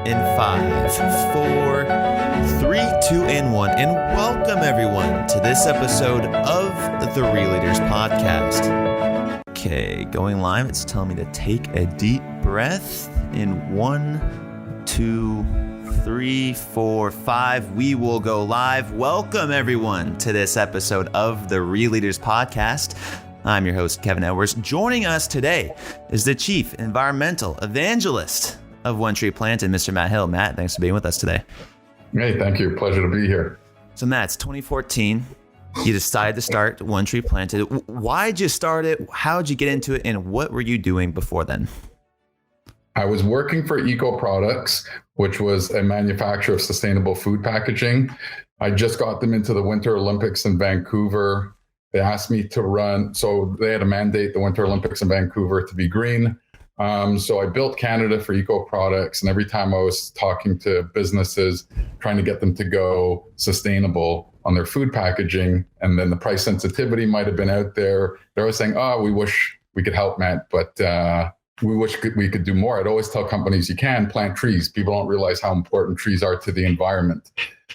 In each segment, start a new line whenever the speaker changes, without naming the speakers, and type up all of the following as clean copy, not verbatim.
in 5, 4, 3, 2, and 1. And welcome everyone to this episode of the Re-Leaders Podcast. Okay, going live. It's telling me to take a deep breath in 1, 2, 3, 4, 5. We will go live. Welcome everyone to this episode of the Re-Leaders Podcast. I'm your host, Kevin Edwards. Joining us today is the Chief Environmental Evangelist of One Tree Planted, Mr. Matt Hill. Matt, thanks for being with us today.
Hey, thank you. Pleasure to be here.
So Matt, it's 2014. You decided to start One Tree Planted. Why'd you start it? How'd you get into it? And what were you doing before then?
I was working for Eco Products, which was a manufacturer of sustainable food packaging. I just got them into the Winter Olympics in Vancouver. They asked me to run, so they had a mandate, the Winter Olympics in Vancouver, to be green. So I built Canada for Eco Products, and every time I was talking to businesses, trying to get them to go sustainable on their food packaging, and then the price sensitivity might have been out there. They were saying, "Oh, we wish we could help, Matt, but we wish we could do more." I'd always tell companies, "You can plant trees." People don't realize how important trees are to the environment.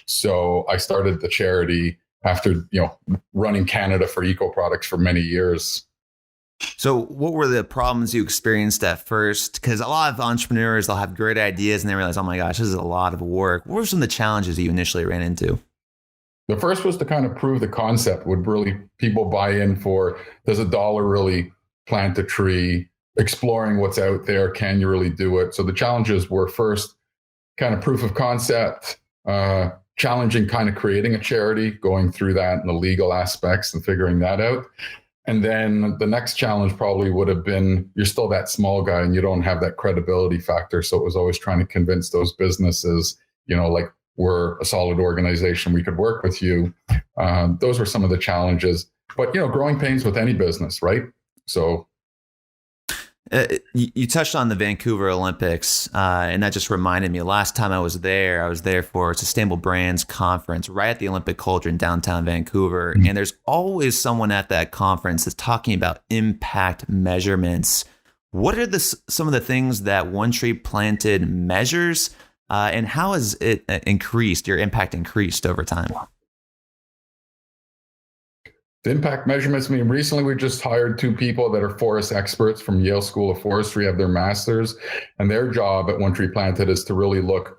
So I started the charity after, running Canada for Eco Products for many years.
So what were the problems you experienced at first? Because a lot of entrepreneurs, they'll have great ideas and they realize, oh my gosh, this is a lot of work. What were some of the challenges you initially ran into?
The first was to kind of prove the concept. Would really people buy in for, does $1 really plant a tree? Exploring what's out there, can you really do it? So the challenges were first kind of proof of concept, challenging kind of creating a charity, going through that and the legal aspects and figuring that out. And then the next challenge probably would have been, you're still that small guy and you don't have that credibility factor. So it was always trying to convince those businesses, like we're a solid organization, we could work with you. Those were some of the challenges. But, growing pains with any business, right? So
you touched on the Vancouver Olympics, and that just reminded me. Last time I was there for a Sustainable Brands Conference right at the Olympic Cauldron downtown Vancouver. Mm-hmm. And there's always someone at that conference that's talking about impact measurements. What are some of the things that One Tree Planted measures, and how has it increased, your impact increased over time?
The impact measurements, recently we just hired 2 people that are forest experts from Yale School of Forestry, have their masters, and their job at One Tree Planted is to really look,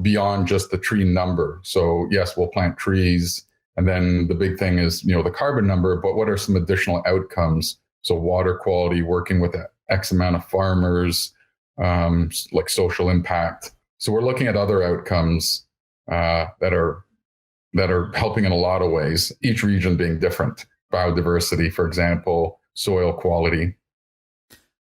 beyond just the tree number. So yes, we'll plant trees. And then the big thing is, the carbon number, but what are some additional outcomes? So water quality, working with X amount of farmers, like social impact. So we're looking at other outcomes that are helping in a lot of ways, each region being different. Biodiversity, for example, soil quality.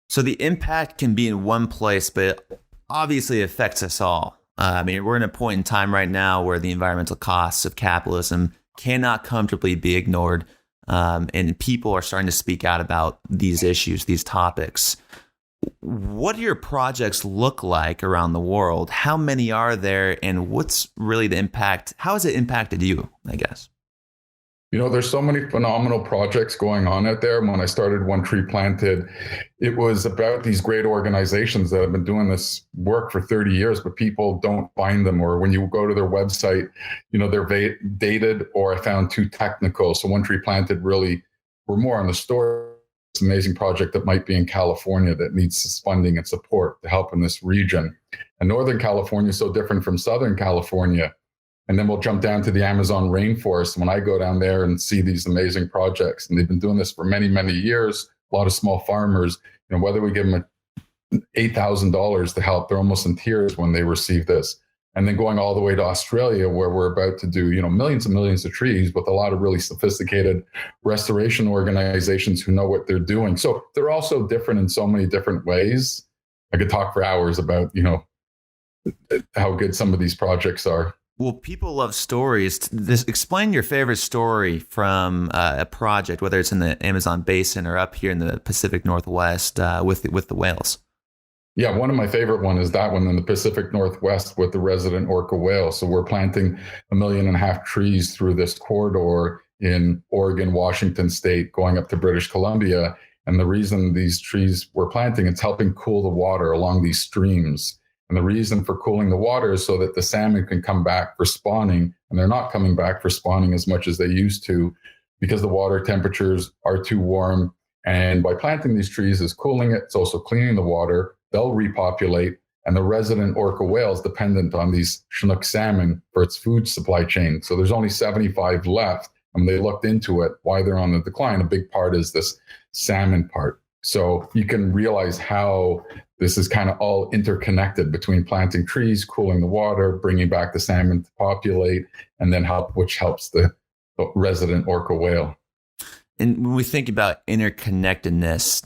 So the impact can be in one place, but it obviously affects us all. We're in a point in time right now where the environmental costs of capitalism cannot comfortably be ignored. And people are starting to speak out about these issues, these topics. What do your projects look like around the world? How many are there? And what's really the impact? How has it impacted you, I guess?
There's so many phenomenal projects going on out there. When I started One Tree Planted, it was about these great organizations that have been doing this work for 30 years, but people don't find them. Or when you go to their website, they're dated, or I found too technical. So One Tree Planted really, we're more on the story. It's an amazing project that might be in California that needs funding and support to help in this region. And Northern California is so different from Southern California. And then we'll jump down to the Amazon rainforest. When I go down there and see these amazing projects, and they've been doing this for many, many years, a lot of small farmers, whether we give them $8,000 to help, they're almost in tears when they receive this. And then going all the way to Australia, where we're about to do, millions and millions of trees with a lot of really sophisticated restoration organizations who know what they're doing. So they're also different in so many different ways. I could talk for hours about, how good some of these projects are.
Well, people love stories. Explain your favorite story from a project, whether it's in the Amazon basin or up here in the Pacific Northwest with the whales.
Yeah, one of my favorite one is that one in the Pacific Northwest with the resident orca whale. So we're planting 1.5 million trees through this corridor in Oregon, Washington State, going up to British Columbia. And the reason these trees we're planting, it's helping cool the water along these streams. And the reason for cooling the water is so that the salmon can come back for spawning. And they're not coming back for spawning as much as they used to because the water temperatures are too warm. And by planting these trees is cooling it. It's also cleaning the water. They'll repopulate. And the resident orca whale is dependent on these Chinook salmon for its food supply chain. So there's only 75 left. And when they looked into it, why they're on the decline, a big part is this salmon part. So you can realize how this is kind of all interconnected between planting trees, cooling the water, bringing back the salmon to populate, and then which helps the resident orca whale.
And when we think about interconnectedness,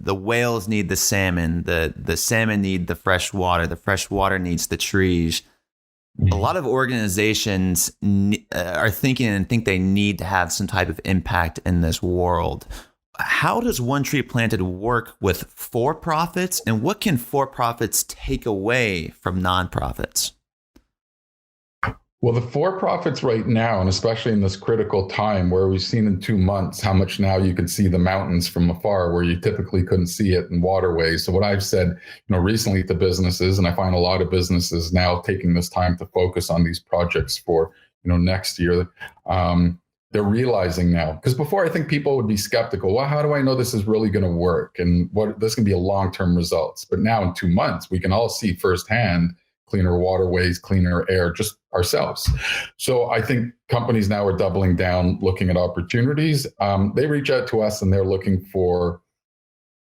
the whales need the salmon need the fresh water needs the trees. A lot of organizations are thinking and think they need to have some type of impact in this world. How does One Tree Planted work with for-profits, and what can for-profits take away from nonprofits?
Well, the for-profits right now, and especially in this critical time where we've seen in 2 months how much now you can see the mountains from afar where you typically couldn't see it in waterways. So what I've said, recently to businesses, and I find a lot of businesses now taking this time to focus on these projects for, next year. They're realizing now, because before I think people would be skeptical. Well, how do I know this is really going to work? And what this can be a long-term results. But now in 2 months, we can all see firsthand cleaner waterways, cleaner air, just ourselves. So I think companies now are doubling down, looking at opportunities. They reach out to us and they're looking for,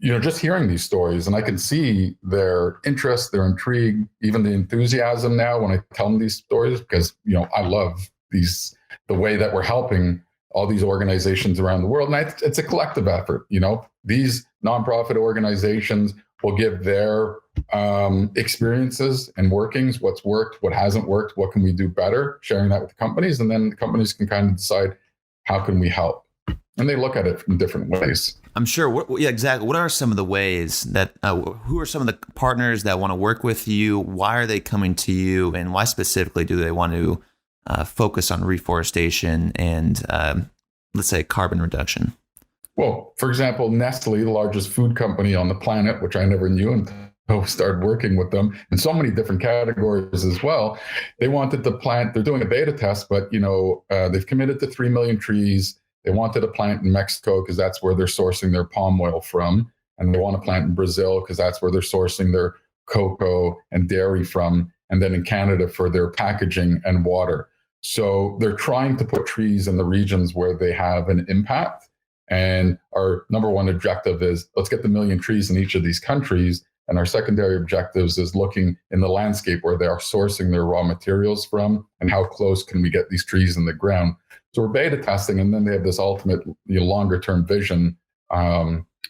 just hearing these stories. And I can see their interest, their intrigue, even the enthusiasm now when I tell them these stories, because, I love the way that we're helping all these organizations around the world. And it's a collective effort. These nonprofit organizations will give their experiences and workings, what's worked, what hasn't worked, what can we do better, sharing that with the companies. And then the companies can kind of decide, how can we help? And they look at it in different ways.
I'm sure. Yeah, exactly. What are some of the ways that, who are some of the partners that want to work with you? Why are they coming to you? And why specifically do they want to focus on reforestation and, let's say, carbon reduction?
Well, for example, Nestle, the largest food company on the planet, which I never knew until I started working with them in so many different categories as well. They wanted to plant, they're doing a beta test, but they've committed to 3 million trees. They wanted to plant in Mexico because that's where they're sourcing their palm oil from. And they want to plant in Brazil because that's where they're sourcing their cocoa and dairy from. And then in Canada for their packaging and water. So they're trying to put trees in the regions where they have an impact. And our number one objective is let's get the 1 million trees in each of these countries. And our secondary objectives is looking in the landscape where they are sourcing their raw materials from and how close can we get these trees in the ground. So we're beta testing, and then they have this ultimate longer term vision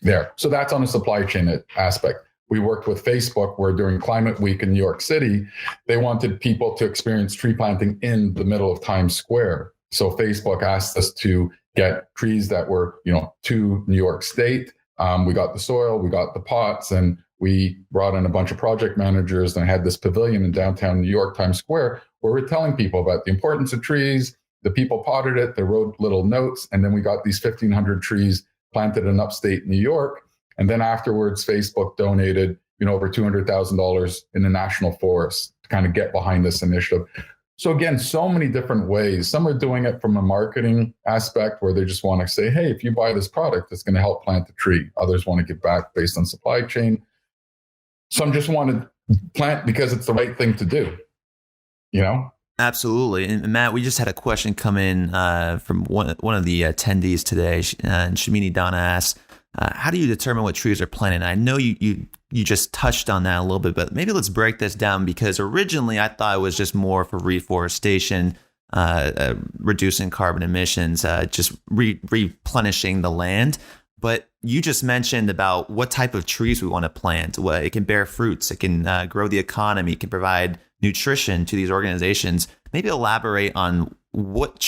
there. So that's on a supply chain aspect. We worked with Facebook where during Climate Week in New York City, they wanted people to experience tree planting in the middle of Times Square. So Facebook asked us to get trees that were, to New York State. We got the soil, we got the pots, and we brought in a bunch of project managers and had this pavilion in downtown New York, Times Square, where we're telling people about the importance of trees. The people potted it, they wrote little notes, and then we got these 1,500 trees planted in upstate New York. And then afterwards, Facebook donated, over $200,000 in the national forest to kind of get behind this initiative. So again, so many different ways. Some are doing it from a marketing aspect where they just want to say, hey, if you buy this product, it's going to help plant the tree. Others want to give back based on supply chain. Some just want to plant because it's the right thing to do,
Absolutely. And Matt, we just had a question come in from one of the attendees today. And Shamini Donna asked, how do you determine what trees are planted? I know you just touched on that a little bit, but maybe let's break this down, because originally I thought it was just more for reforestation, reducing carbon emissions, just replenishing the land. But you just mentioned about what type of trees we want to plant. Well, it can bear fruits, it can grow the economy, it can provide nutrition to these organizations. Maybe elaborate on what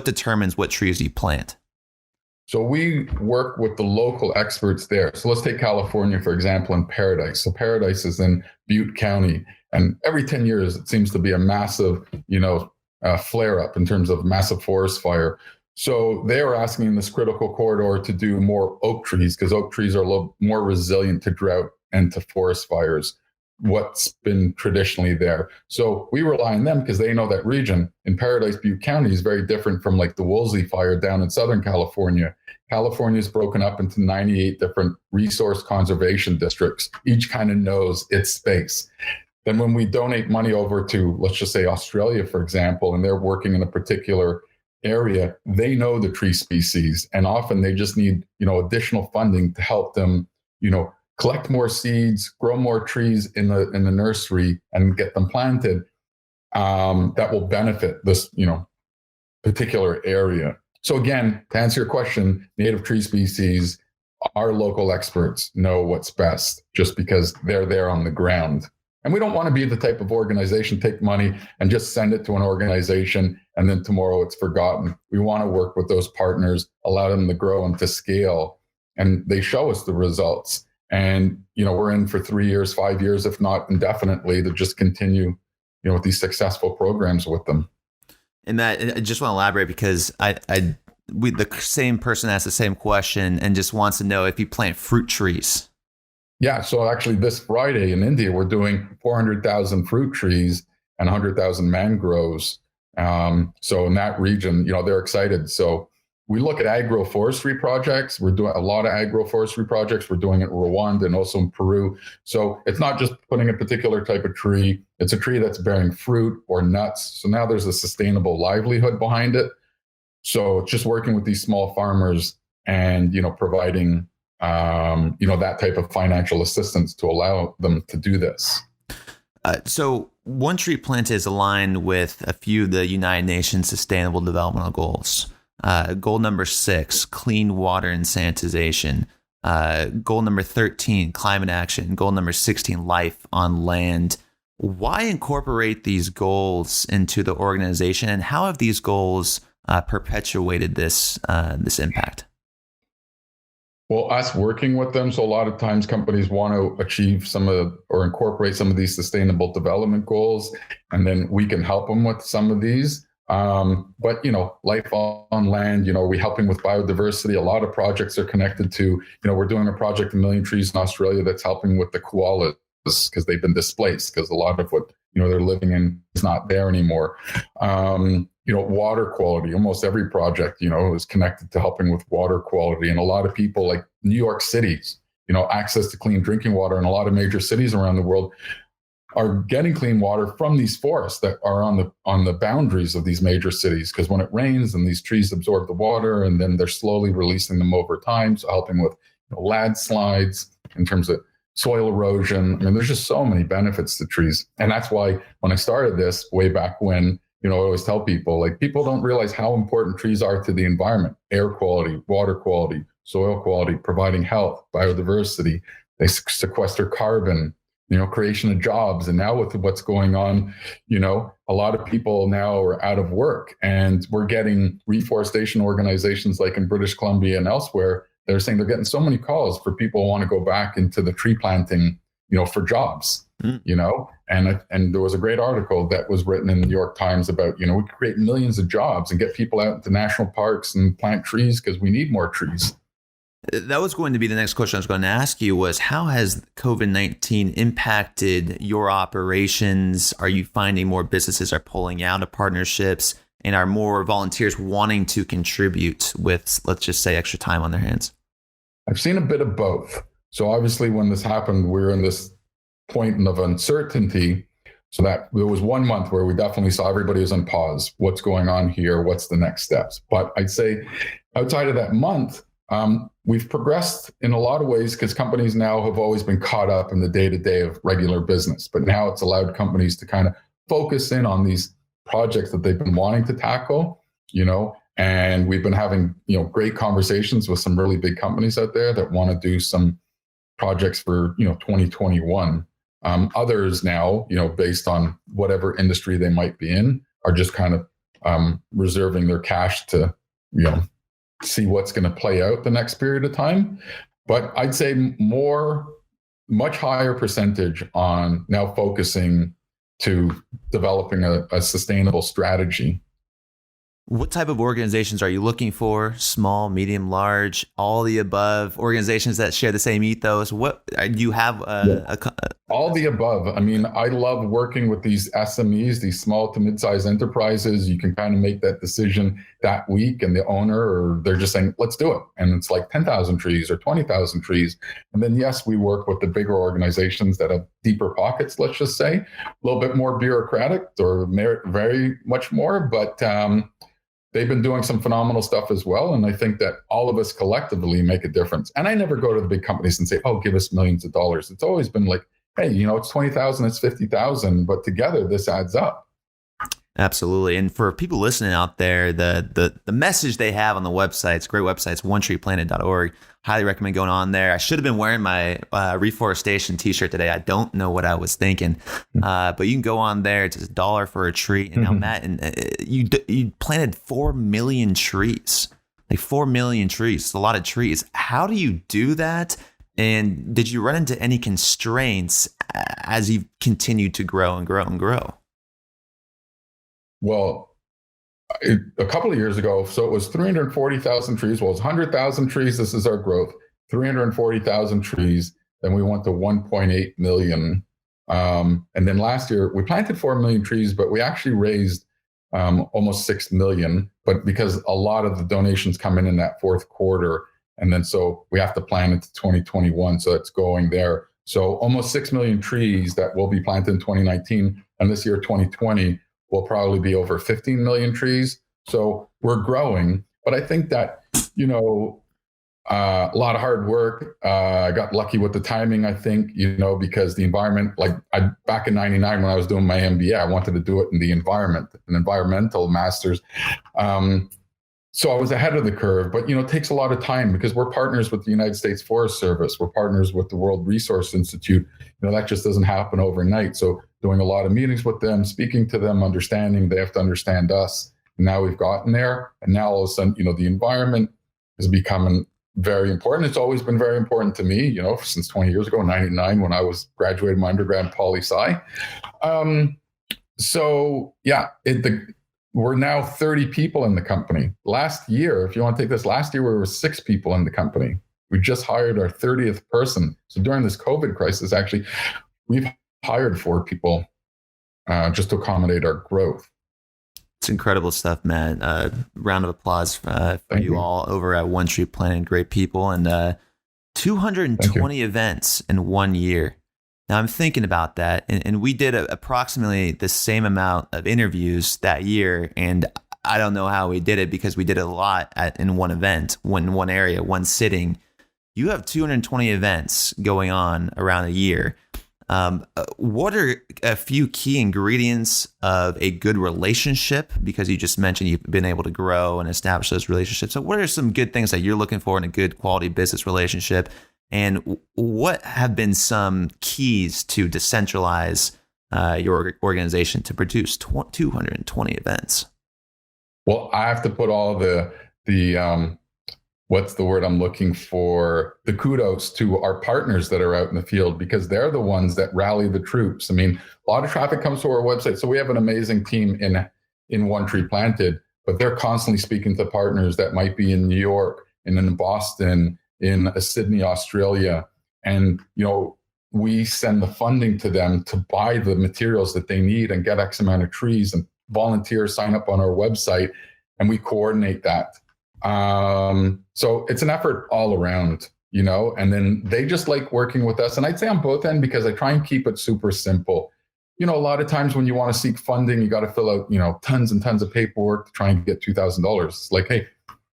determines what trees you plant.
So we work with the local experts there. So let's take California, for example, in Paradise. So Paradise is in Butte County. And every 10 years, it seems to be a massive, flare up in terms of massive forest fire. So they are asking in this critical corridor to do more oak trees because oak trees are a little more resilient to drought and to forest fires. what's been traditionally there. So we rely on them because they know that region. In Paradise Butte County is very different from like the Woolsey fire down in Southern California. California is broken up into 98 different resource conservation districts. Each kind of knows its space. Then when we donate money over to, let's just say Australia, for example, and they're working in a particular area, they know the tree species, and often they just need, additional funding to help them, collect more seeds, grow more trees in the nursery, and get them planted. That will benefit this, particular area. So again, to answer your question, native tree species, our local experts know what's best just because they're there on the ground. And we don't want to be the type of organization, take money and just send it to an organization and then tomorrow it's forgotten. We want to work with those partners, allow them to grow and to scale, and they show us the results. And, we're in for 3 years, 5 years, if not indefinitely, to just continue, with these successful programs with them.
And that, I just want to elaborate because the same person asked the same question and just wants to know if you plant fruit trees.
Yeah, so actually this Friday in India, we're doing 400,000 fruit trees and 100,000 mangroves. So in that region, they're excited. So we look at agroforestry projects. We're doing a lot of agroforestry projects. We're doing it in Rwanda and also in Peru. So it's not just putting a particular type of tree. It's a tree that's bearing fruit or nuts. So now there's a sustainable livelihood behind it. So it's just working with these small farmers and, providing that type of financial assistance to allow them to do this.
So One Tree Planted is aligned with a few of the United Nations Sustainable Development Goals. Goal number 6, clean water and sanitization. Goal number 13, climate action. Goal number 16, life on land. Why incorporate these goals into the organization, and how have these goals perpetuated this impact?
Well, us working with them, so a lot of times companies want to achieve or incorporate some of these sustainable development goals, and then we can help them with some of these. But, life on land, we helping with biodiversity. A lot of projects are connected to, we're doing a project, 1 Million Trees in Australia, that's helping with the koalas because they've been displaced because a lot of what, they're living in is not there anymore. Water quality, almost every project, is connected to helping with water quality. And a lot of people like New York City's, access to clean drinking water in a lot of major cities around the world are getting clean water from these forests that are on the boundaries of these major cities. Because when it rains and these trees absorb the water and then they're slowly releasing them over time. So helping with landslides in terms of soil erosion. I mean, there's just so many benefits to trees. And that's why when I started this way back when, I always tell people, people don't realize how important trees are to the environment, air quality, water quality, soil quality, providing health, biodiversity. They sequester carbon, creation of jobs. And now with what's going on, a lot of people now are out of work, and we're getting reforestation organizations like in British Columbia and elsewhere. They're saying they're getting so many calls for people who want to go back into the tree planting, for jobs, and there was a great article that was written in the New York Times about, we could create millions of jobs and get people out into national parks and plant trees because we need more trees.
That was going to be the next question I was going to ask you was, how has COVID-19 impacted your operations? Are you finding more businesses are pulling out of partnerships, and are more volunteers wanting to contribute with, let's just say, extra time on their hands?
I've seen a bit of both. So obviously when this happened, we were in this point of uncertainty. So that there was 1 month where we definitely saw everybody was on pause. What's going on here? What's the next steps? But I'd say outside of that month, we've progressed in a lot of ways because companies now have always been caught up in the day-to-day of regular business. But now it's allowed companies to kind of focus in on these projects that they've been wanting to tackle, and we've been having, great conversations with some really big companies out there that want to do some projects for, 2021. Others now, based on whatever industry they might be in, are just kind of reserving their cash to, see what's going to play out the next period of time. But I'd say much higher percentage on now focusing to developing a sustainable strategy.
What type of organizations are you looking for? Small, medium, large, all the above? Organizations that share the same ethos? What do you have?
All the above. I mean, I love working with these SMEs, these small to mid-sized enterprises. You can kind of make that decision that week, and the owner, or they're just saying, let's do it. And it's like 10,000 trees or 20,000 trees. And then, yes, we work with the bigger organizations that have deeper pockets, let's just say, a little bit more bureaucratic or very much more, but they've been doing some phenomenal stuff as well. And I think that all of us collectively make a difference. And I never go to the big companies and say, oh, give us millions of dollars. It's always been like, hey, it's 20,000, it's 50,000, but together this adds up.
Absolutely. And for people listening out there, the message they have on the website, it's a great website, it's onetreeplanted.org. Highly recommend going on there. I should have been wearing my reforestation t-shirt today. I don't know what I was thinking, but you can go on there. It's $1 for a tree. And now, Matt, and you planted 4 million trees, like 4 million trees. It's a lot of trees. How do you do that? And did you run into any constraints as you continued to grow and grow and grow?
Well, a couple of years ago, so it was 340,000 trees. Well, it's 100,000 trees. This is our growth. 340,000 trees. Then we went to 1.8 million. And then last year, we planted 4 million trees, but we actually raised almost 6 million. But because a lot of the donations come in that fourth quarter, and then so we have to plan into 2021. So it's going there. So almost 6 million trees that will be planted in 2019. And this year, 2020, will probably be over 15 million trees. So we're growing. But I think that, a lot of hard work. I got lucky with the timing, I think, because the environment, back in 99 when I was doing my MBA, I wanted to do it in the environment, an environmental master's. So I was ahead of the curve, but, it takes a lot of time because we're partners with the United States Forest Service. We're partners with the World Resource Institute. That just doesn't happen overnight. So doing a lot of meetings with them, speaking to them, understanding, they have to understand us. And now we've gotten there. And now all of a sudden, the environment is becoming very important. It's always been very important to me, since 20 years ago, 99, when I was graduating my undergrad poli-sci. We're now 30 people in the company. Last year, if you want to take this, last year we were 6 people in the company. We just hired our 30th person. So during this COVID crisis, actually, we've hired 4 people just to accommodate our growth.
It's incredible stuff, Matt. Round of applause for you all over at One Tree Planted. Great people, and 220 events in 1 year. Now I'm thinking about that, and we did approximately the same amount of interviews that year, and I don't know how we did it because we did it a lot in one event, one area, one sitting. You have 220 events going on around a year. What are a few key ingredients of a good relationship? Because you just mentioned you've been able to grow and establish those relationships. So what are some good things that you're looking for in a good quality business relationship? And what have been some keys to decentralize your organization to produce 220 events?
Well, I have to put all the what's the word I'm looking for? The kudos to our partners that are out in the field, because they're the ones that rally the troops. I mean, a lot of traffic comes to our website. So we have an amazing team in One Tree Planted, but they're constantly speaking to partners that might be in New York and in Boston, in Sydney, Australia. And, we send the funding to them to buy the materials that they need and get X amount of trees, and volunteers sign up on our website, and we coordinate that. So it's an effort all around, and then they just like working with us. And I'd say on both ends, because I try and keep it super simple. A lot of times when you want to seek funding, you got to fill out, tons and tons of paperwork to try and get $2,000. It's like, hey,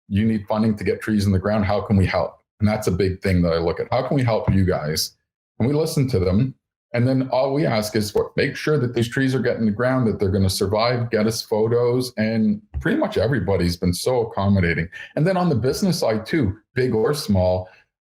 you need funding to get trees in the ground. How can we help? And that's a big thing that I look at. How can we help you guys? And we listen to them. And then all we ask is make sure that these trees are getting in the ground, that they're going to survive, get us photos. And pretty much everybody's been so accommodating. And then on the business side too, big or small,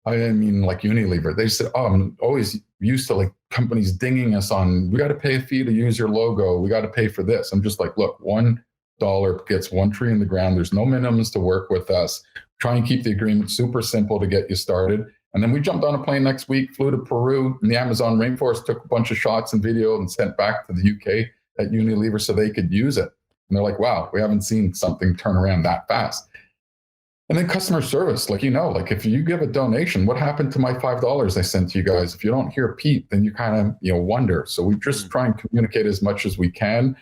I mean, like Unilever, they said, I'm always used to like companies dinging us on, we got to pay a fee to use your logo. We got to pay for this. I'm just like, look, $1 gets 1 tree in the ground. There's no minimums to work with us. Try and keep the agreement super simple to get you started. And then we jumped on a plane next week, flew to Peru in the Amazon rainforest, took a bunch of shots and video and sent back to the UK at Unilever so they could use it. And they're like, wow, we haven't seen something turn around that fast. And then customer service, like, like if you give a donation, what happened to my $5 I sent to you guys? If you don't hear Pete, then you kind of, wonder. So we just try and communicate as much as we can.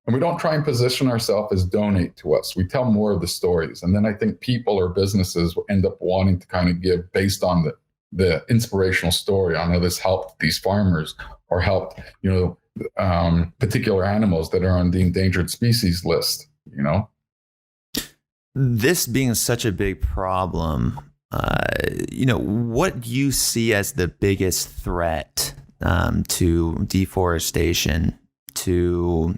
And we don't try and position ourselves as donate to us. We tell more of the stories. And then I think people or businesses will end up wanting to kind of give based on the inspirational story on how this helped these farmers or helped, particular animals that are on the endangered species list,
This being such a big problem, what do you see as the biggest threat to deforestation, to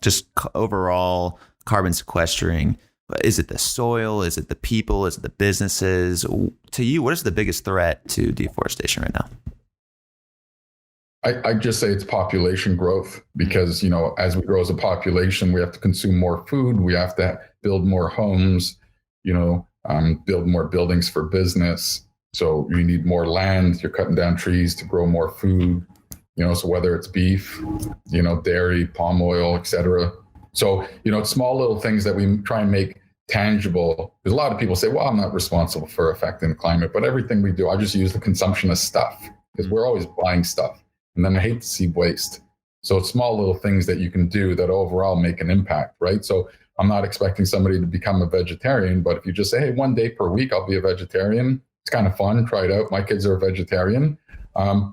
just overall carbon sequestering? Is it the soil? Is it the people? Is it the businesses? To you, what is the biggest threat to deforestation right now?
I just say it's population growth because, as we grow as a population, we have to consume more food. We have to build more homes, build more buildings for business. So you need more land. You're cutting down trees to grow more food, so whether it's beef, dairy, palm oil, et cetera. So, it's small little things that we try and make tangible. Because a lot of people say, well, I'm not responsible for affecting the climate, but everything we do, I just use the consumption of stuff because we're always buying stuff. And then I hate to see waste. So it's small little things that you can do that overall make an impact, right? So I'm not expecting somebody to become a vegetarian, but if you just say, hey, 1 day per week, I'll be a vegetarian. It's kind of fun. Try it out. My kids are a vegetarian.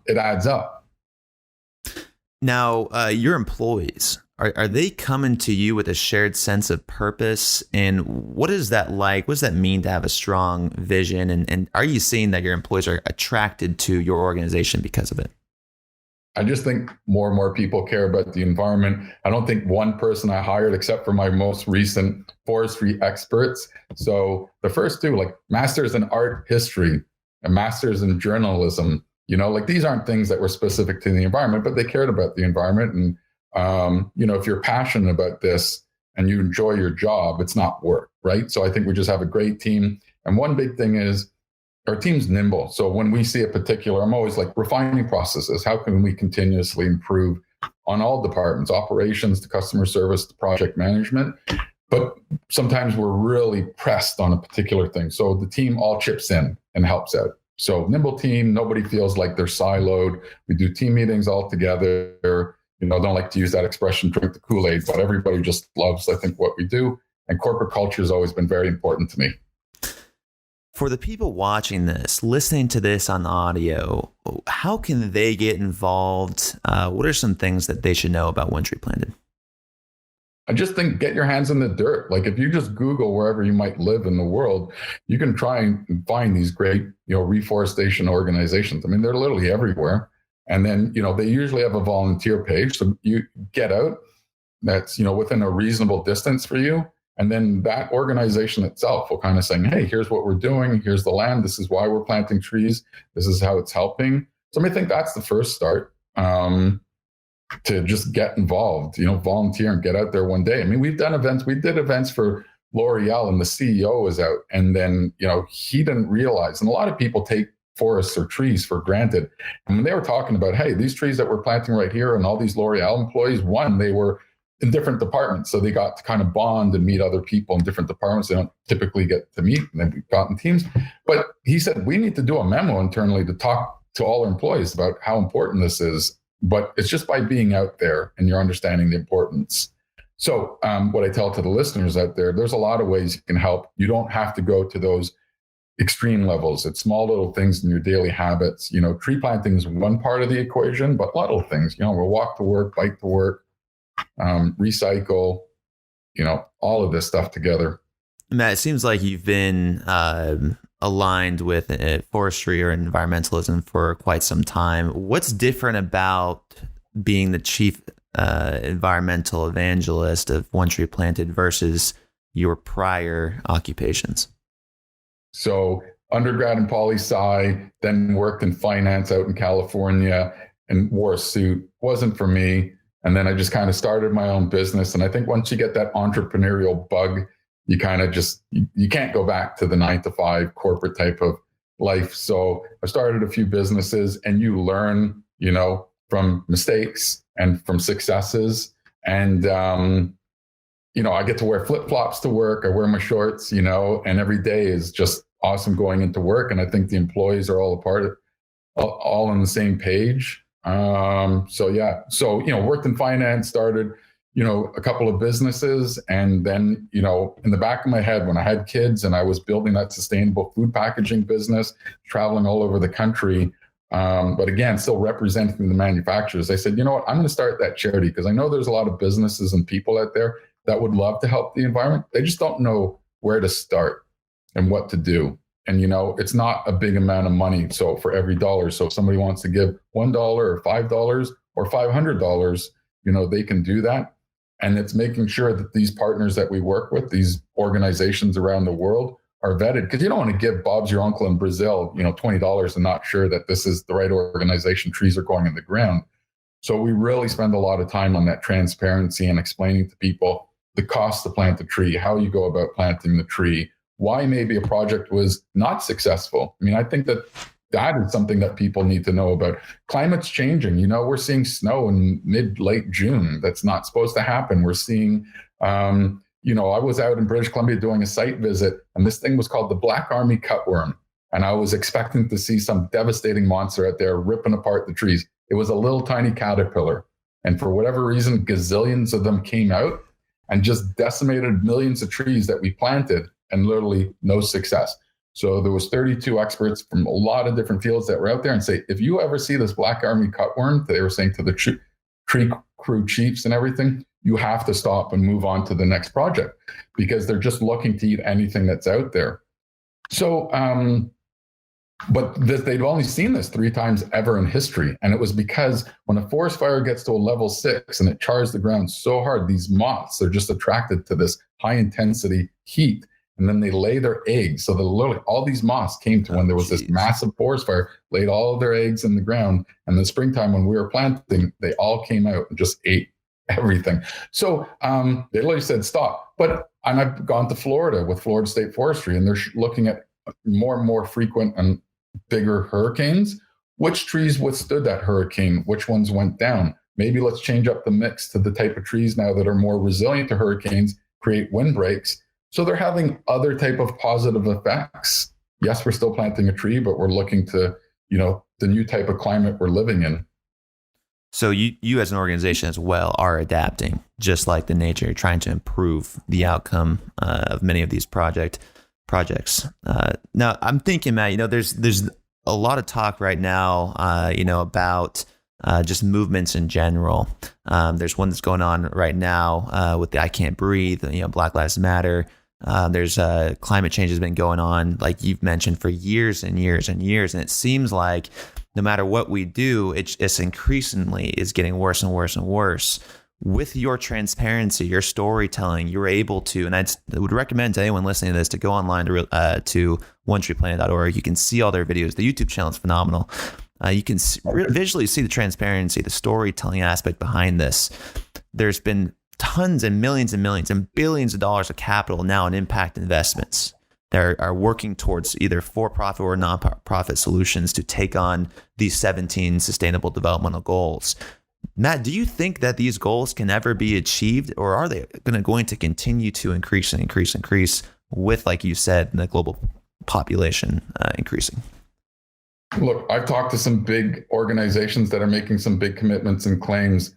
It adds up.
Now, your employees, are they coming to you with a shared sense of purpose? And what is that like? What does that mean to have a strong vision? And are you seeing that your employees are attracted to your organization because of it?
I just think more and more people care about the environment. I don't think one person I hired, except for my most recent forestry experts. So the first two, like masters in art history and masters in journalism, these aren't things that were specific to the environment, but they cared about the environment. And, if you're passionate about this and you enjoy your job, it's not work, right? So I think we just have a great team. And one big thing is, our team's nimble. So when we see a particular, I'm always like refining processes. How can we continuously improve on all departments, operations to customer service to project management? But sometimes we're really pressed on a particular thing. So the team all chips in and helps out. So nimble team, nobody feels like they're siloed. We do team meetings all together. Don't like to use that expression, drink the Kool-Aid, but everybody just loves, I think, what we do. And corporate culture has always been very important to me.
For the people watching this, listening to this on audio, how can they get involved? What are some things that they should know about One Tree Planted?
I just think get your hands in the dirt. Like if you just Google wherever you might live in the world, you can try and find these great, reforestation organizations. I mean, they're literally everywhere. And then, they usually have a volunteer page. So you get out that's, within a reasonable distance for you. And then that organization itself will kind of say, hey, here's what we're doing. Here's the land. This is why we're planting trees. This is how it's helping. So I think that's the first start to just get involved, volunteer and get out there one day. I mean, we've done events. We did events for L'Oreal and the CEO was out. And then, he didn't realize, and a lot of people take forests or trees for granted. And when they were talking about, hey, these trees that we're planting right here and all these L'Oreal employees, they were in different departments. So they got to kind of bond and meet other people in different departments they don't typically get to meet. And then we got in teams. But he said, we need to do a memo internally to talk to all our employees about how important this is. But it's just by being out there and you're understanding the importance. So what I tell to the listeners out there, there's a lot of ways you can help. You don't have to go to those extreme levels. It's small little things in your daily habits. Tree planting is one part of the equation, but little things, we'll walk to work, bike to work, recycle, all of this stuff together.
Matt, it seems like you've been aligned with forestry or environmentalism for quite some time. What's different about being the chief environmental evangelist of One Tree Planted versus your prior occupations?
So undergrad in poli-sci, then worked in finance out in California and wore a suit. Wasn't for me. And then I just kind of started my own business. And I think once you get that entrepreneurial bug, you kind of just, you can't go back to the 9-to-5 corporate type of life. So I started a few businesses and you learn, from mistakes and from successes. And I get to wear flip-flops to work. I wear my shorts, and every day is just awesome going into work. And I think the employees are all a part of it, all on the same page. Worked in finance, started, a couple of businesses. And then, in the back of my head, when I had kids and I was building that sustainable food packaging business, traveling all over the country, but again, still representing the manufacturers, I said, you know what, I'm going to start that charity because I know there's a lot of businesses and people out there that would love to help the environment. They just don't know where to start and what to do. And, it's not a big amount of money. So for every dollar, so if somebody wants to give $1 or $5 or $500, they can do that. And it's making sure that these partners that we work with, these organizations around the world, are vetted, because you don't want to give Bob's your uncle in Brazil, $20 and not sure that this is the right organization. Trees are going in the ground. So we really spend a lot of time on that transparency and explaining to people the cost to plant a tree, how you go about planting the tree, why maybe a project was not successful. I mean, I think that is something that people need to know about. Climate's changing. We're seeing snow in late June. That's not supposed to happen. We're seeing, I was out in British Columbia doing a site visit, and this thing was called the Black Army cutworm. And I was expecting to see some devastating monster out there ripping apart the trees. It was a little tiny caterpillar. And for whatever reason, gazillions of them came out and just decimated millions of trees that we planted, and literally no success. So there was 32 experts from a lot of different fields that were out there and say, if you ever see this Black Army cutworm, they were saying to the tree crew chiefs and everything, you have to stop and move on to the next project because they're just looking to eat anything that's out there. So, they'd only seen this 3 times ever in history. And it was because when a forest fire gets to a level 6 and it chars the ground so hard, these moths are just attracted to this high intensity heat. And then they lay their eggs. So literally all these moths came to when there was this massive forest fire, laid all of their eggs in the ground. And in the springtime when we were planting, they all came out and just ate everything. So they literally said, stop. And I've gone to Florida with Florida State Forestry, and they're looking at more and more frequent and bigger hurricanes. Which trees withstood that hurricane? Which ones went down? Maybe let's change up the mix to the type of trees now that are more resilient to hurricanes, create windbreaks. So they're having other type of positive effects. Yes, we're still planting a tree, but we're looking to, the new type of climate we're living in.
So you as an organization as well are adapting, just like the nature. You're trying to improve the outcome of many of these projects. Now, I'm thinking, Matt, there's a lot of talk right now, about just movements in general. There's one that's going on right now with the I Can't Breathe, Black Lives Matter. There's climate change has been going on, like you've mentioned, for years and years and years. And it seems like no matter what we do, it's increasingly is getting worse and worse and worse. With your transparency, your storytelling, you're able to, and I would recommend to anyone listening to this to go online to onetreeplanet.org. You can see all their videos. The YouTube channel is phenomenal. You can visually see the transparency, the storytelling aspect behind this. There's been tons and millions and billions of dollars of capital now in impact investments that are working towards either for-profit or non-profit solutions to take on these 17 sustainable developmental goals. Matt, do you think that these goals can ever be achieved, or are they going to continue to increase with, like you said, the global population increasing?
Look, I've talked to some big organizations that are making some big commitments and claims,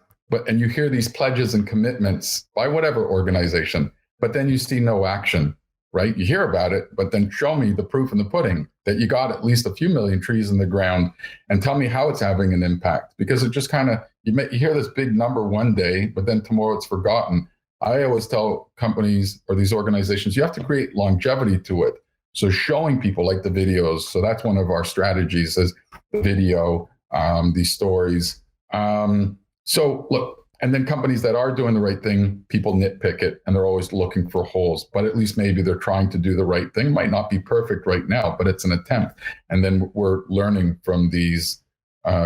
and you hear these pledges and commitments by whatever organization, but then you see no action, right? You hear about it, but then show me the proof in the pudding that you got at least a few million trees in the ground and tell me how it's having an impact. Because it just kind of, you hear this big number one day, but then tomorrow it's forgotten. I always tell companies or these organizations, you have to create longevity to it. So showing people, like the videos. So that's one of our strategies, is the video, these stories. So look, and then companies that are doing the right thing, people nitpick it and they're always looking for holes, but at least maybe they're trying to do the right thing. Might not be perfect right now, but it's an attempt. And then we're learning from these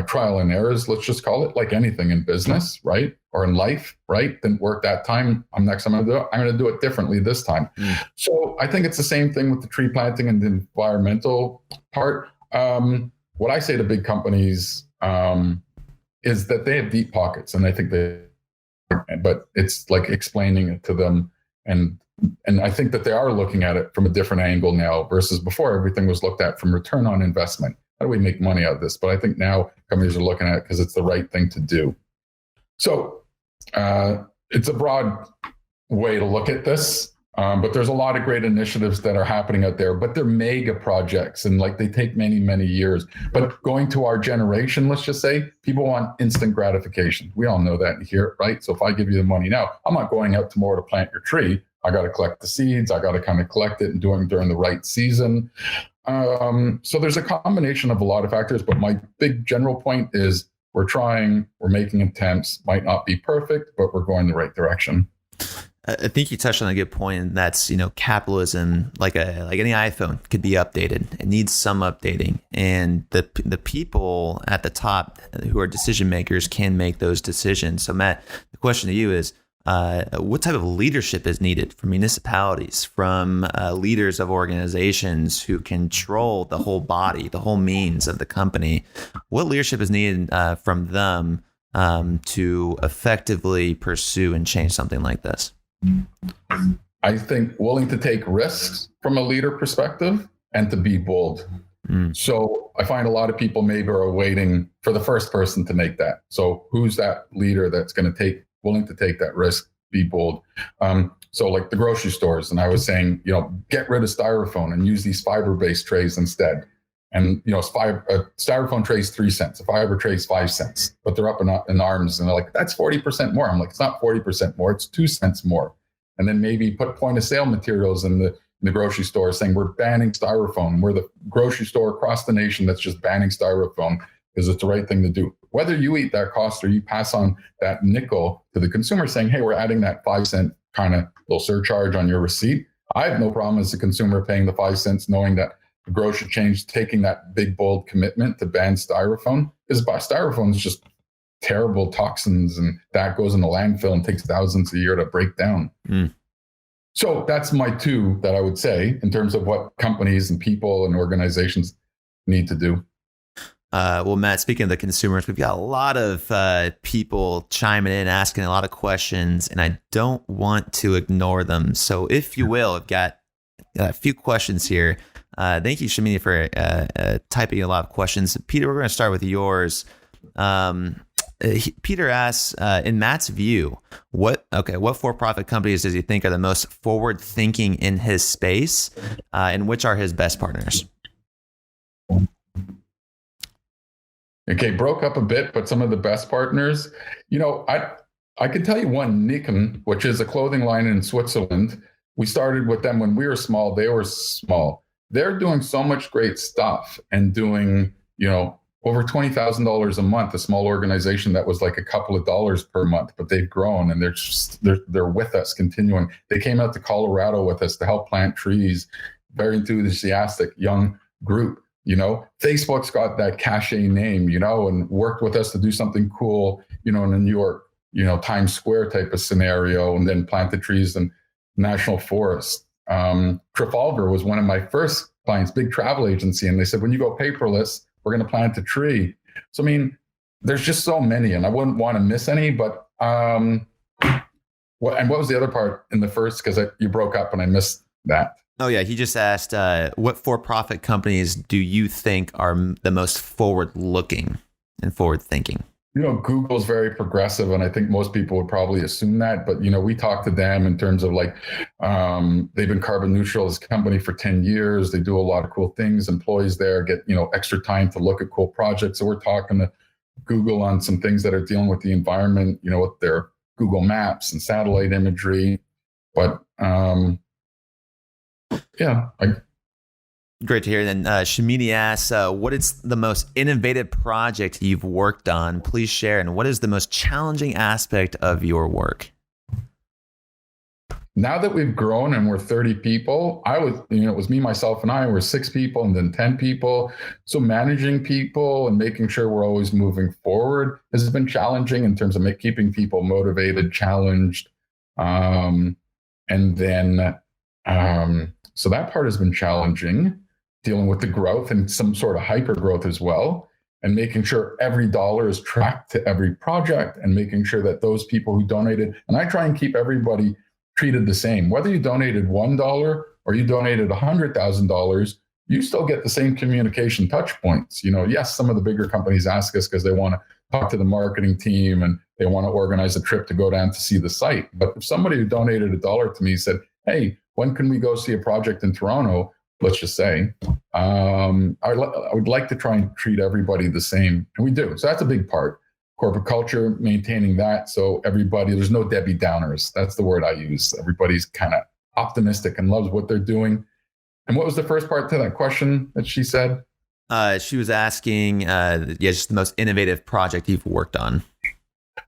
trial and errors, let's just call it, like anything in business, right? Or in life, right? Didn't work that time. I'm going to do it differently this time. So I think it's the same thing with the tree planting and the environmental part. What I say to big companies, is that they have deep pockets, and I think but it's like explaining it to them And I think that they are looking at it from a different angle now versus before. Everything was looked at from return on investment. How do we make money out of this? But I think now companies are looking at it because it's the right thing to do. So it's a broad way to look at this. But there's a lot of great initiatives that are happening out there, but they're mega projects and like they take many, many years. But going to our generation, let's just say, people want instant gratification. We all know that here, right? So if I give you the money now, I'm not going out tomorrow to plant your tree. I got to collect the seeds. I got to kind of collect it and do it during the right season. So there's a combination of a lot of factors, but my big general point is we're trying, we're making attempts, might not be perfect, but we're going the right direction.
I think you touched on a good point, and that's, capitalism, like any iPhone, could be updated. It needs some updating, and the people at the top who are decision makers can make those decisions. So, Matt, the question to you is, what type of leadership is needed from municipalities, from leaders of organizations who control the whole body, the whole means of the company? What leadership is needed from them to effectively pursue and change something like this?
I think willing to take risks from a leader perspective and to be bold. So I find a lot of people maybe are waiting for the first person to make that. So who's that leader that's going to willing to take that risk, be bold? So like the grocery stores, and I was saying, get rid of styrofoam and use these fiber-based trays instead. And, a styrofoam tray is 3 cents. A fiber tray is 5 cents, but they're up in arms and they're like, that's 40% more. I'm like, it's not 40% more, it's 2 cents more. And then maybe put point of sale materials in the grocery store saying we're banning styrofoam. We're the grocery store across the nation that's just banning styrofoam because it's the right thing to do. Whether you eat that cost or you pass on that nickel to the consumer saying, hey, we're adding that 5 cent kind of little surcharge on your receipt. I have no problem as a consumer paying the 5 cents, knowing that the grocery chain taking that big, bold commitment to ban styrofoam, because styrofoam is just terrible toxins, and that goes in the landfill and takes thousands a year to break down. So that's my two that I would say in terms of what companies and people and organizations need to do.
Well, Matt, speaking of the consumers, we've got a lot of people chiming in, asking a lot of questions, and I don't want to ignore them. So if you will, I've got a few questions here. Thank you, Shamini, for typing a lot of questions. Peter, we're going to start with yours. Peter asks, in Matt's view, what for-profit companies does he think are the most forward-thinking in his space, and which are his best partners?
Okay, broke up a bit, but some of the best partners, I could tell you one, Niken, which is a clothing line in Switzerland. We started with them when we were small. They were small. They're doing so much great stuff and doing, over $20,000 a month, a small organization that was like a couple of dollars per month, but they've grown and they're with us continuing. They came out to Colorado with us to help plant trees, very enthusiastic young group. Facebook's got that cachet name, and worked with us to do something cool, in a New York, Times Square type of scenario, and then plant the trees in National Forest. Trafalgar was one of my first clients, big travel agency. And they said, when you go paperless, we're going to plant a tree. So, there's just so many, and I wouldn't want to miss any, but, what was the other part in the first? Because you broke up and I missed that.
Oh, yeah. He just asked, what for-profit companies do you think are the most forward-looking and forward-thinking?
Google's very progressive, and I think most people would probably assume that. But, we talked to them in terms of they've been carbon neutral as a company for 10 years. They do a lot of cool things. Employees there get, extra time to look at cool projects. So we're talking to Google on some things that are dealing with the environment, with their Google Maps and satellite imagery. But,
Great to hear. Then Shamini asks, what is the most innovative project you've worked on? Please share. And what is the most challenging aspect of your work?
Now that we've grown and we're 30 people, it was me, myself, and I were 6 people and then 10 people. So managing people and making sure we're always moving forward has been challenging in terms of keeping people motivated, challenged. So that part has been challenging, dealing with the growth and some sort of hyper growth as well, and making sure every dollar is tracked to every project and making sure that those people who donated, and I try and keep everybody treated the same. Whether you donated $1 or you donated $100,000, you still get the same communication touch points. Yes, some of the bigger companies ask us because they want to talk to the marketing team and they want to organize a trip to go down to see the site. But if somebody who donated $1 to me said, hey, when can we go see a project in Toronto? Let's just say, I would like to try and treat everybody the same. And we do. So that's a big part. Corporate culture, maintaining that. So there's no Debbie Downers. That's the word I use. Everybody's kind of optimistic and loves what they're doing. And what was the first part to that question that she said?
She was asking, just the most innovative project you've worked on.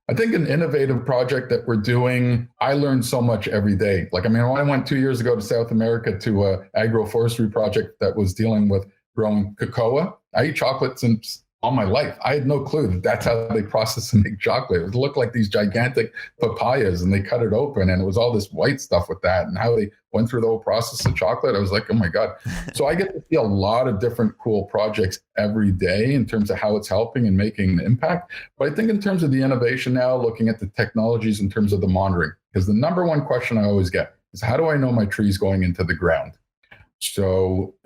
I think an innovative project that we're doing, I learned so much every day. When I went 2 years ago to South America to an agroforestry project that was dealing with growing cocoa, I eat chocolate since all my life. I had no clue that that's how they process and make chocolate. It looked like these gigantic papayas and they cut it open and it was all this white stuff with that and how they went through the whole process of chocolate. I was like, oh my God. So I get to see a lot of different cool projects every day in terms of how it's helping and making an impact. But I think in terms of the innovation now, looking at the technologies in terms of the monitoring, because the number one question I always get is how do I know my tree's going into the ground? So,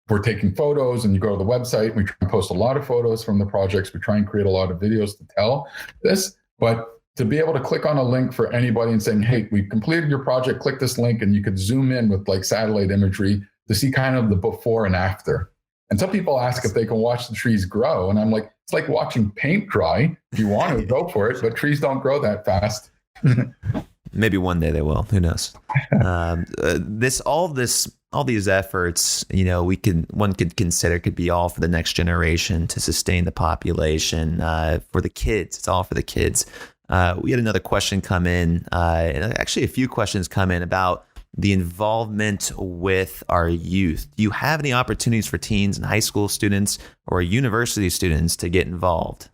we're taking photos and you go to the website. We try and post a lot of photos from the projects. We try and create a lot of videos to tell this, but to be able to click on a link for anybody and saying, hey, we've completed your project, click this link, and you could zoom in with satellite imagery to see kind of the before and after. And some people ask if they can watch the trees grow. And I'm like, it's like watching paint dry. If you want to, go for it, but trees don't grow that fast.
Maybe one day they will. Who knows? All these efforts, one could consider could be all for the next generation to sustain the population. For the kids, it's all for the kids. We had another question come in, and actually a few questions come in about the involvement with our youth. Do you have any opportunities for teens and high school students or university students to get involved?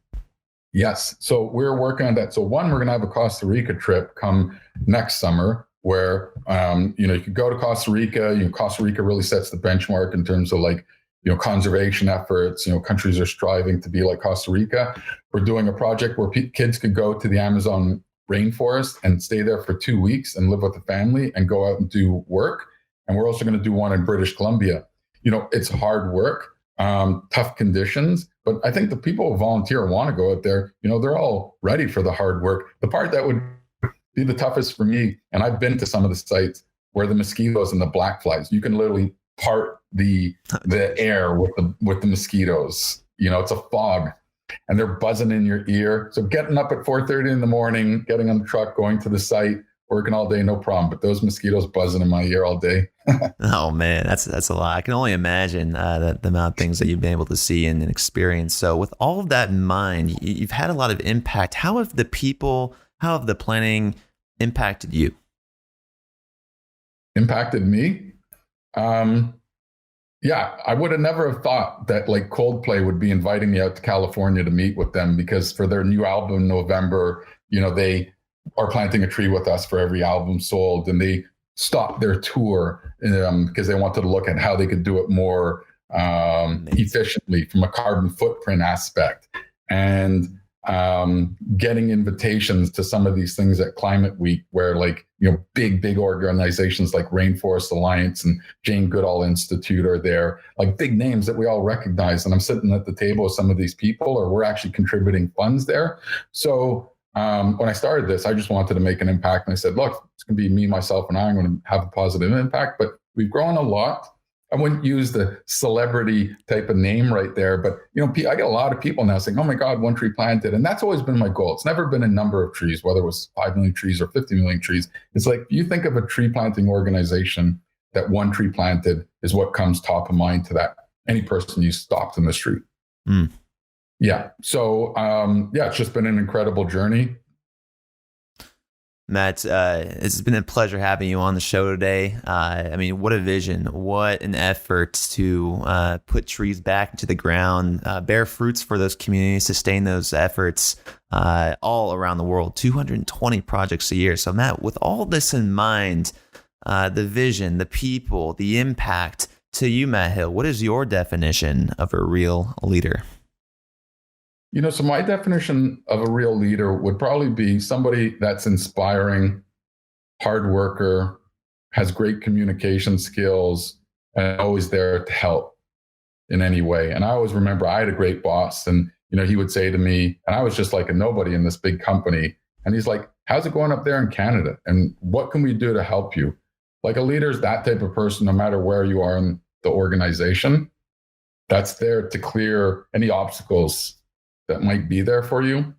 Yes. So we're working on that. So one, we're going to have a Costa Rica trip come next summer where, you could go to Costa Rica. Costa Rica really sets the benchmark in terms of conservation efforts. Countries are striving to be like Costa Rica. We're doing a project where kids could go to the Amazon rainforest and stay there for 2 weeks and live with the family and go out and do work. And we're also going to do one in British Columbia. It's hard work, tough conditions, but I think the people who volunteer want to go out there. They're all ready for the hard work. The part that would be the toughest for me, and I've been to some of the sites where the mosquitoes and the black flies, you can literally part the air with the mosquitoes. It's a fog and they're buzzing in your ear. So getting up at 4:30 in the morning, getting on the truck, going to the site, working all day, no problem. But those mosquitoes buzzing in my ear all day.
Oh man, that's a lot. I can only imagine the amount of things that you've been able to see and experience. So with all of that in mind, you've had a lot of impact. How have the planning impacted you?
Impacted me? Yeah, I would have never have thought that Coldplay would be inviting me out to California to meet with them because for their new album in November, they are planting a tree with us for every album sold, and they stopped their tour because they wanted to look at how they could do it more efficiently from a carbon footprint aspect. And getting invitations to some of these things at Climate Week where big organizations like Rainforest Alliance and Jane Goodall Institute are there, big names that we all recognize. And I'm sitting at the table with some of these people, or we're actually contributing funds there. So when I started this, I just wanted to make an impact. And I said, look, it's going to be me, myself, and I'm going to have a positive impact. But we've grown a lot. I wouldn't use the celebrity type of name right there, but I get a lot of people now saying, oh my God, one tree planted. And that's always been my goal. It's never been a number of trees, whether it was 5 million trees or 50 million trees. It's you think of a tree planting organization, that one tree planted is what comes top of mind to that any person you stopped in the street.
Mm.
Yeah. So it's just been an incredible journey.
Matt, it's been a pleasure having you on the show today. What a vision, what an effort to put trees back into the ground, bear fruits for those communities, sustain those efforts all around the world, 220 projects a year. So Matt, with all this in mind, the vision, the people, the impact, to you, Matt Hill, what is your definition of a real leader?
So my definition of a real leader would probably be somebody that's inspiring, hard worker, has great communication skills, and always there to help in any way. And I always remember I had a great boss, and he would say to me, and I was just like a nobody in this big company, and he's like, how's it going up there in Canada? And what can we do to help you? Like, a leader is that type of person, no matter where you are in the organization, that's there to clear any obstacles that might be there for you.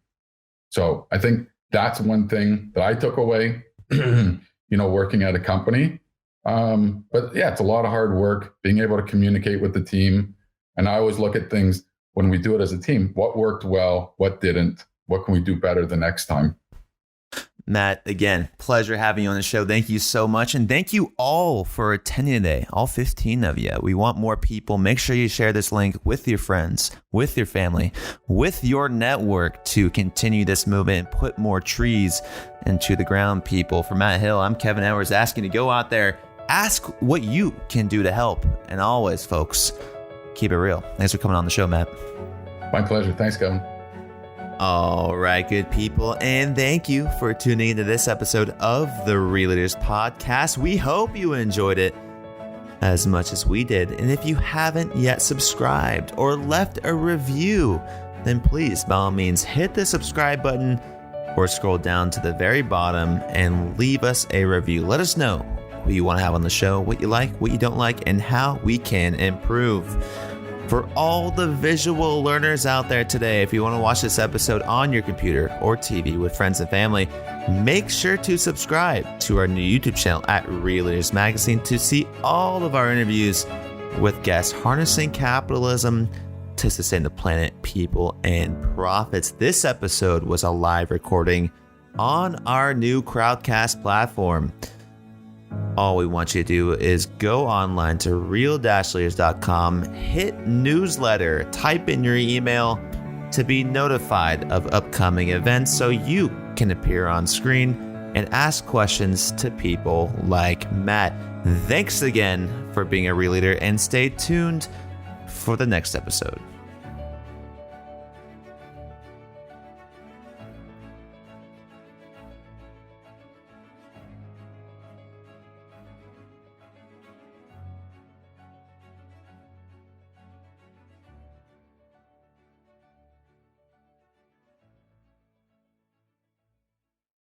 So I think that's one thing that I took away, working at a company. But yeah, it's a lot of hard work, being able to communicate with the team. And I always look at things when we do it as a team. What worked well? What didn't? What can we do better the next time?
Matt, again, pleasure having you on the show. Thank you so much. And thank you all for attending today, all 15 of you. We want more people. Make sure you share this link with your friends, with your family, with your network to continue this movement and put more trees into the ground, people. For Matt Hill, I'm Kevin Edwards, asking you to go out there, ask what you can do to help. And always, folks, keep it real. Thanks for coming on the show, Matt.
My pleasure. Thanks, Kevin.
All right, good people, and thank you for tuning into this episode of the Realleaders Podcast. We hope you enjoyed it as much as we did. And if you haven't yet subscribed or left a review, then please, by all means, hit the subscribe button or scroll down to the very bottom and leave us a review. Let us know who you want to have on the show, what you like, what you don't like, and how we can improve. For all the visual learners out there today, if you want to watch this episode on your computer or TV with friends and family, make sure to subscribe to our new YouTube channel at Realleaders Magazine to see all of our interviews with guests harnessing capitalism to sustain the planet, people, and profits. This episode was a live recording on our new Crowdcast platform. All we want you to do is go online to real-leaders.com, hit newsletter, type in your email to be notified of upcoming events so you can appear on screen and ask questions to people like Matt. Thanks again for being a Real Leader, and stay tuned for the next episode.